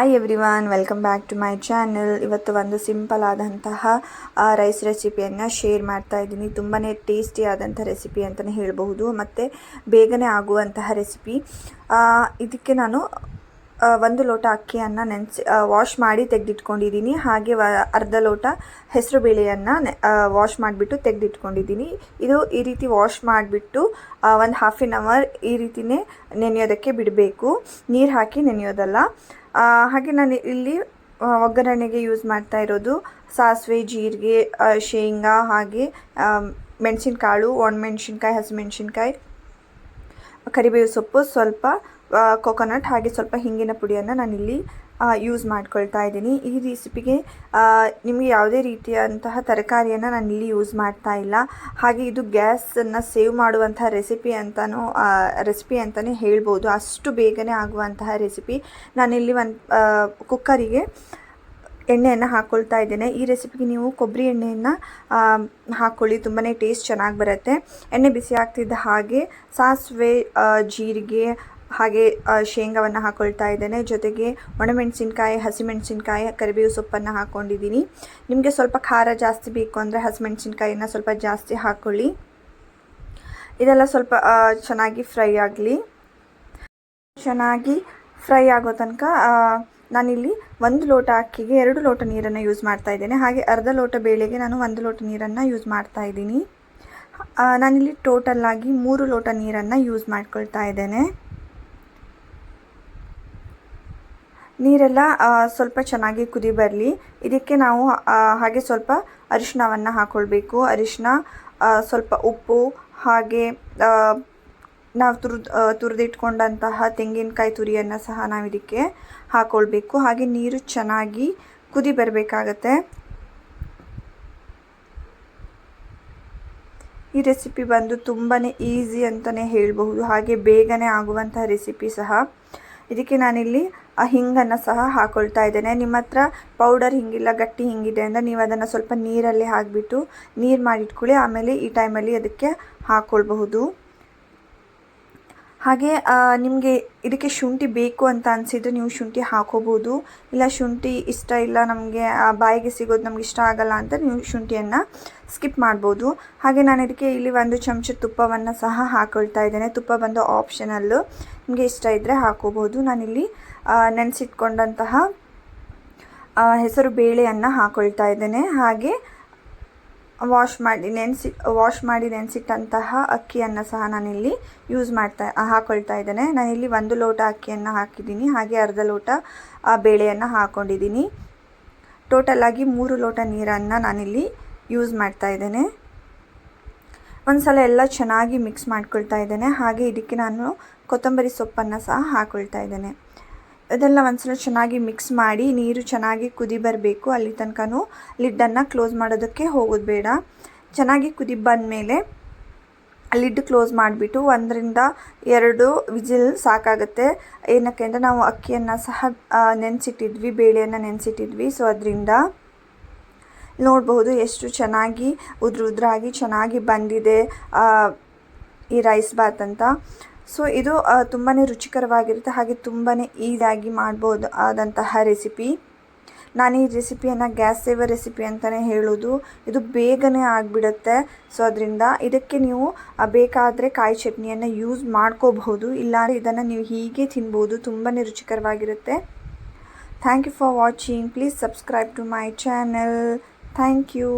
Hi everyone, welcome back to my channel. ಇವತ್ತು ಒಂದು simple ಆದಂತಹ ರೈಸ್ ರೆಸಿಪಿಯನ್ನು ಶೇರ್ ಮಾಡ್ತಾ ಇದ್ದೀನಿ. ತುಂಬಾ ಟೇಸ್ಟಿ ಆದಂಥ ರೆಸಿಪಿ ಅಂತಲೇ ಹೇಳಬಹುದು, ಮತ್ತು ಬೇಗನೆ ಆಗುವಂತಹ ರೆಸಿಪಿ. ಇದಕ್ಕೆ ನಾನು 1 ಲೋಟ ಅಕ್ಕಿಯನ್ನು ವಾಶ್ ಮಾಡಿ ತೆಗೆದಿಟ್ಕೊಂಡಿದ್ದೀನಿ. ಹಾಗೆ ಅರ್ಧ ಲೋಟ ಹೆಸರು ಬೇಳೆಯನ್ನು ವಾಶ್ ಮಾಡಿಬಿಟ್ಟು ತೆಗೆದಿಟ್ಕೊಂಡಿದ್ದೀನಿ. ಇದು ಈ ರೀತಿ ವಾಶ್ ಮಾಡಿಬಿಟ್ಟು ಒಂದು ಹಾಫ್ ಆನ್ ಅವರ್ ಈ ರೀತಿಯೇ ನೆನೆಯೋದಕ್ಕೆ ಬಿಡಬೇಕು, ನೀರು ಹಾಕಿ ನೆನೆಯೋದಲ್ಲ. ಹಾಗೆ ನಾನು ಇಲ್ಲಿ ಒಗ್ಗರಣೆಗೆ ಯೂಸ್ ಮಾಡ್ತಾ ಇರೋದು ಸಾಸಿವೆ, ಜೀರಿಗೆ, ಶೇಂಗಾ, ಹಾಗೆ ಮೆಣಸಿನಕಾಳು, ಒಣಮೆಣಸಿನ್ಕಾಯಿ, ಹಸಿಮೆಣಸಿನ್ಕಾಯಿ, ಕರಿಬೇವು ಸೊಪ್ಪು, ಸ್ವಲ್ಪ ಕೊಕೊನಟ್, ಹಾಗೆ ಸ್ವಲ್ಪ ಹಿಂಗಿನ ಪುಡಿಯನ್ನು ನಾನಿಲ್ಲಿ ಯೂಸ್ ಮಾಡ್ಕೊಳ್ತಾ ಇದ್ದೀನಿ. ಈ ರೆಸಿಪಿಗೆ ನಿಮಗೆ ಯಾವುದೇ ರೀತಿಯಂತಹ ತರಕಾರಿಯನ್ನು ನಾನಿಲ್ಲಿ ಯೂಸ್ ಮಾಡ್ತಾ ಇಲ್ಲ. ಹಾಗೆ ಇದು ಗ್ಯಾಸನ್ನು ಸೇವ್ ಮಾಡುವಂತಹ ರೆಸಿಪಿ ಅಂತಲೇ ಹೇಳ್ಬೋದು. ಅಷ್ಟು ಬೇಗನೆ ಆಗುವಂತಹ ರೆಸಿಪಿ. ನಾನಿಲ್ಲಿ ಒಂದು ಕುಕ್ಕರಿಗೆ ಎಣ್ಣೆಯನ್ನು ಹಾಕ್ಕೊಳ್ತಾ ಇದ್ದೇನೆ. ಈ ರೆಸಿಪಿಗೆ ನೀವು ಕೊಬ್ಬರಿ ಎಣ್ಣೆಯನ್ನು ಹಾಕ್ಕೊಳ್ಳಿ, ತುಂಬಾ ಟೇಸ್ಟ್ ಚೆನ್ನಾಗಿ ಬರುತ್ತೆ. ಎಣ್ಣೆ ಬಿಸಿ ಆಗ್ತಿದ್ದ ಹಾಗೆ ಸಾಸಿವೆ, ಜೀರಿಗೆ, ಹಾಗೆ ಶೇಂಗಾವನ್ನು ಹಾಕ್ಕೊಳ್ತಾ ಇದ್ದೇನೆ. ಜೊತೆಗೆ ಒಣಮೆಣಸಿನ್ಕಾಯಿ, ಹಸಿಮೆಣಸಿನ್ಕಾಯಿ, ಕರಿಬೇವು ಸೊಪ್ಪನ್ನು ಹಾಕ್ಕೊಂಡಿದ್ದೀನಿ. ನಿಮಗೆ ಸ್ವಲ್ಪ ಖಾರ ಜಾಸ್ತಿ ಬೇಕು ಅಂದರೆ ಹಸಿಮೆಣಸಿನ್ಕಾಯಿನ ಸ್ವಲ್ಪ ಜಾಸ್ತಿ ಹಾಕ್ಕೊಳ್ಳಿ. ಇದೆಲ್ಲ ಸ್ವಲ್ಪ ಚೆನ್ನಾಗಿ ಫ್ರೈ ಆಗಲಿ. ಚೆನ್ನಾಗಿ ಫ್ರೈ ಆಗೋ ತನಕ ನಾನಿಲ್ಲಿ 1 ಲೋಟ ಅಕ್ಕಿಗೆ 2 ಲೋಟ ನೀರನ್ನು ಯೂಸ್ ಮಾಡ್ತಾ ಇದ್ದೇನೆ. ಹಾಗೆ ಅರ್ಧ ಲೋಟ ಬೇಳೆಗೆ ನಾನು 1 ಲೋಟ ನೀರನ್ನು ಯೂಸ್ ಮಾಡ್ತಾ ಇದ್ದೀನಿ. ನಾನಿಲ್ಲಿ ಟೋಟಲ್ಲಾಗಿ 3 ಲೋಟ ನೀರನ್ನು ಯೂಸ್ ಮಾಡ್ಕೊಳ್ತಾ ಇದ್ದೇನೆ. ನೀರೆಲ್ಲ ಸ್ವಲ್ಪ ಚೆನ್ನಾಗಿ ಕುದಿ ಬರಲಿ. ಇದಕ್ಕೆ ನಾವು ಹಾಗೆ ಸ್ವಲ್ಪ ಅರಿಶಿಣವನ್ನು ಹಾಕ್ಕೊಳ್ಬೇಕು. ಅರಿಶಿಣ, ಸ್ವಲ್ಪ ಉಪ್ಪು, ಹಾಗೆ ನಾವು ತುರಿದಿಟ್ಕೊಂಡಂತಹ ತೆಂಗಿನಕಾಯಿ ತುರಿಯನ್ನು ಸಹ ನಾವು ಇದಕ್ಕೆ ಹಾಕ್ಕೊಳ್ಬೇಕು. ಹಾಗೆ ನೀರು ಚೆನ್ನಾಗಿ ಕುದಿ ಬರಬೇಕಾಗತ್ತೆ. ಈ ರೆಸಿಪಿ ಬಂದು ತುಂಬಾ ಈಸಿ ಅಂತಲೇ ಹೇಳಬಹುದು, ಹಾಗೆ ಬೇಗನೆ ಆಗುವಂತಹ ರೆಸಿಪಿ ಸಹ. ಇದಕ್ಕೆ ನಾನಿಲ್ಲಿ ಹಿಂಗನ್ನು ಸಹ ಹಾಕ್ಕೊಳ್ತಾ ಇದ್ದೇನೆ. ನಿಮ್ಮ ಹತ್ರ ಪೌಡರ್ ಹಿಂಗಿಲ್ಲ, ಗಟ್ಟಿ ಹಿಂಗಿದೆ ಅಂದರೆ ನೀವು ಅದನ್ನು ಸ್ವಲ್ಪ ನೀರಲ್ಲಿ ಹಾಕಿಬಿಟ್ಟು ನೀರು ಮಾಡಿಟ್ಕೊಳ್ಳಿ. ಆಮೇಲೆ ಈ ಟೈಮಲ್ಲಿ ಅದಕ್ಕೆ ಹಾಕ್ಕೊಳ್ಬಹುದು. ಹಾಗೆ ನಿಮಗೆ ಇದಕ್ಕೆ ಶುಂಠಿ ಬೇಕು ಅಂತ ಅನಿಸಿದರೆ ನೀವು ಶುಂಠಿ ಹಾಕೋಬೋದು. ಇಲ್ಲ ಶುಂಠಿ ಇಷ್ಟ ಇಲ್ಲ, ನಮಗೆ ಬಾಯಿಗೆ ಸಿಗೋದು ನಮ್ಗೆ ಇಷ್ಟ ಆಗಲ್ಲ ಅಂತ ನೀವು ಶುಂಠಿಯನ್ನು ಸ್ಕಿಪ್ ಮಾಡ್ಬೋದು. ಹಾಗೆ ನಾನು ಇದಕ್ಕೆ ಇಲ್ಲಿ 1 ಚಮಚ ತುಪ್ಪವನ್ನು ಸಹ ಹಾಕ್ಕೊಳ್ತಾ ಇದ್ದೇನೆ. ತುಪ್ಪ ಬಂದು ಆಪ್ಷನಲ್ಲು, ನಿಮಗೆ ಇಷ್ಟ ಇದ್ದರೆ ಹಾಕೋಬೋದು. ನಾನಿಲ್ಲಿ ನೆನೆಸಿಟ್ಕೊಂಡಂತಹ ಹೆಸರು ಬೇಳೆಯನ್ನು ಹಾಕ್ಕೊಳ್ತಾ ಇದ್ದೇನೆ. ಹಾಗೆ ವಾಶ್ ಮಾಡಿ ನೆನೆಸಿಟ್ಟಂತಹ ಅಕ್ಕಿಯನ್ನು ಸಹ ನಾನಿಲ್ಲಿ ಹಾಕ್ಕೊಳ್ತಾ ಇದ್ದೇನೆ. ನಾನಿಲ್ಲಿ 1 ಲೋಟ ಅಕ್ಕಿಯನ್ನು ಹಾಕಿದ್ದೀನಿ. ಹಾಗೆ ಅರ್ಧ ಲೋಟ ಬೇಳೆಯನ್ನು ಹಾಕ್ಕೊಂಡಿದ್ದೀನಿ. ಟೋಟಲಾಗಿ 3 ಲೋಟ ನೀರನ್ನು ನಾನಿಲ್ಲಿ ಯೂಸ್ ಮಾಡ್ತಾ ಇದ್ದೇನೆ. ಒಂದು ಸಲ ಎಲ್ಲ ಚೆನ್ನಾಗಿ ಮಿಕ್ಸ್ ಮಾಡ್ಕೊಳ್ತಾ ಇದ್ದೇನೆ. ಹಾಗೆ ಇದಕ್ಕೆ ನಾನು ಕೊತ್ತಂಬರಿ ಸೊಪ್ಪನ್ನು ಸಹ ಹಾಕ್ಕೊಳ್ತಾ ಇದ್ದೇನೆ. ಇದೆಲ್ಲ ಒಂದ್ಸಲ ಚೆನ್ನಾಗಿ ಮಿಕ್ಸ್ ಮಾಡಿ, ನೀರು ಚೆನ್ನಾಗಿ ಕುದಿ ಬರಬೇಕು. ಅಲ್ಲಿ ತನಕನೂ ಲಿಡ್ಡನ್ನು ಕ್ಲೋಸ್ ಮಾಡೋದಕ್ಕೆ ಹೋಗೋದು ಬೇಡ. ಚೆನ್ನಾಗಿ ಕುದಿ ಬಂದಮೇಲೆ ಲಿಡ್ ಕ್ಲೋಸ್ ಮಾಡಿಬಿಟ್ಟು 1 ರಿಂದ 2 ವಿಜಿಲ್ ಸಾಕಾಗುತ್ತೆ. ಏನಕ್ಕೆ ಅಂದರೆ ನಾವು ಅಕ್ಕಿಯನ್ನು ಸಹ ನೆನೆಸಿಟ್ಟಿದ್ವಿ, ಬೇಳೆಯನ್ನು ನೆನೆಸಿಟ್ಟಿದ್ವಿ. ಸೊ ಅದರಿಂದ ನೋಡಬಹುದು ಎಷ್ಟು ಚೆನ್ನಾಗಿ ಉದ್ರಾಗಿ ಚೆನ್ನಾಗಿ ಬಂದಿದೆ ಈ ರೈಸ್ ಬಾತ್ ಅಂತ. ಸೊ ಇದು ತುಂಬಾ ರುಚಿಕರವಾಗಿರುತ್ತೆ, ಹಾಗೆ ತುಂಬಾ ಈಸಿಯಾಗಿ ಮಾಡ್ಬೋದು ಆದಂತಹ ರೆಸಿಪಿ. ನಾನು ಈ ರೆಸಿಪಿಯನ್ನು ಗ್ಯಾಸ್ ಸೇವರ್ ರೆಸಿಪಿ ಅಂತಲೇ ಹೇಳೋದು. ಇದು ಬೇಗನೆ ಆಗಿಬಿಡುತ್ತೆ. ಸೊ ಅದರಿಂದ ಇದಕ್ಕೆ ನೀವು ಬೇಕಾದರೆ ಕಾಯಿ ಚಟ್ನಿಯನ್ನು ಯೂಸ್ ಮಾಡ್ಕೋಬಹುದು, ಇಲ್ಲಾಂದರೆ ಇದನ್ನು ನೀವು ಹೀಗೆ ತಿನ್ಬೋದು. ತುಂಬಾ ರುಚಿಕರವಾಗಿರುತ್ತೆ. Thank you for watching. Please subscribe to my channel. Thank you.